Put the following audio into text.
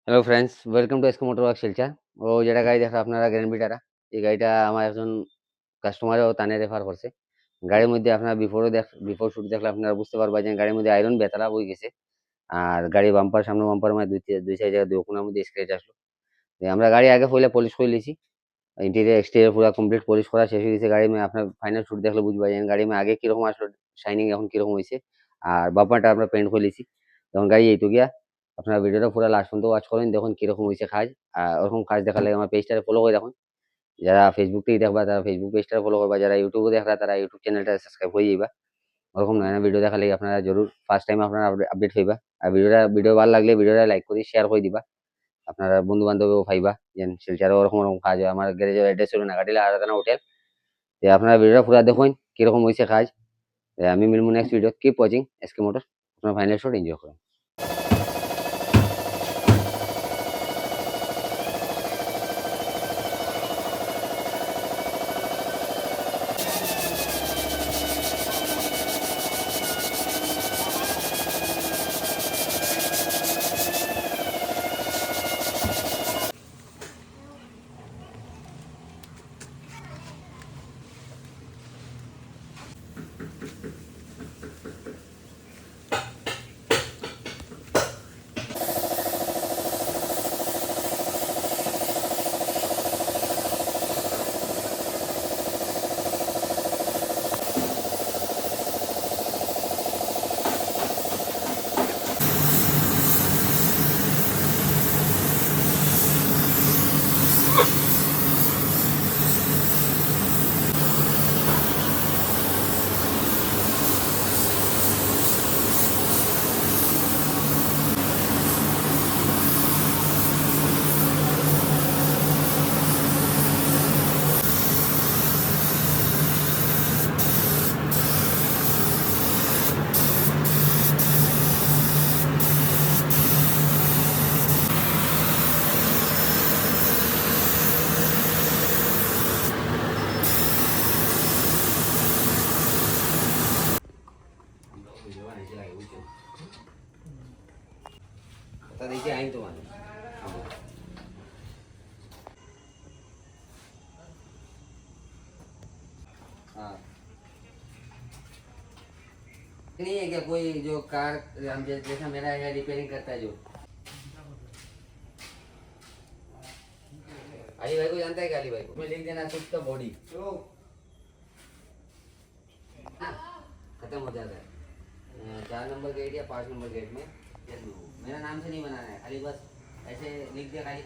Hello friends, welcome to SK motor work Silchar. ও যেটা গাড়ি দেখা আপনারা গ্র্যান্ড ভিটারা, এই গাড়িটা আমার একজন কাস্টমারও টানে রেফার করছে। গাড়ির মধ্যে আপনারা বিফোর শুট দেখলে আপনারা বুঝতে পারবেন যে গাড়ির মধ্যে আয়রন বেতালা বই গেছে। আর গাড়ি বাম্পার সামনে বাম্পার মানে দুই সাইড জায়গায় দুই কোণার মধ্যে স্ক্র্যাচ আসলো। তো আমরা গাড়ি আগে পয়লা পলিশ করে লিছি, ইন্টেরিয়র এক্সটেরিয়র পুরো কমপ্লিট পলিশ করা শেষ হয়ে গেছে। গাড়ি में আপনার ফাইনাল শুট দেখলে বুঝবা যে গাড়ি में আগে কিরকম আসলো, শাইনিং এখন কিরকম হয়েছে। আর বাম্পারটা আমরা পেন্ট করে লিছি। তখন গাড়ি এই তো গিয়া আপনারা ভিডিওটা পুরো লাস্ট পর্যন্ত ওয়াচ করেন, দেখুন কিরকম হয়েছে কাজ। আর ওরকম কাজ দেখার লাগে আমার পেজটা ফলো করে দেখুন। যারা ফেসবুক থেকে দেখবা তারা ফেসবুক পেজটা ফলো করবা, যারা ইউটিউবে দেখরা তারা ইউটিউব চ্যানেলটা সাবস্ক্রাইব করে যাইবা। ওরকম নয় না ভিডিও দেখার লাগে আপনারা জরুর ফার্স্ট টাইম আপনারা আপডেট হইবা। আর ভিডিও ভালো লাগলে ভিডিওটা লাইক করে শেয়ার করে দিবা। আপনারা বন্ধু বান্ধবও পাইবা যেন শিলচারও ওরকম ওরকম কাজ হয়। আমার গ্যারেজের অ্যাড্রেস হলো নাগাটিলা আরাধনা হোটেল। তো আপনারা ভিডিওটা পুরো দেখুন কিরকম হয়েছে কাজ। আমি মিলবো next video. Keep watching SK motor. আপনার ফাইনাল শট এনজয় করুন। देखिए आई तो मान हाँ नहीं है क्या कोई जो कार हम जैसा मेरा है रिपेयरिंग करता है जो अली भाई को जानता है क्या? अली भाई को मैं लिख देना कुछ का बॉडी खत्म हो जाता है 4 नंबर गेट या 5 नंबर गेट में। मेरा नाम से नहीं बनाना है, खाली बस ऐसे लिख दिया खाली।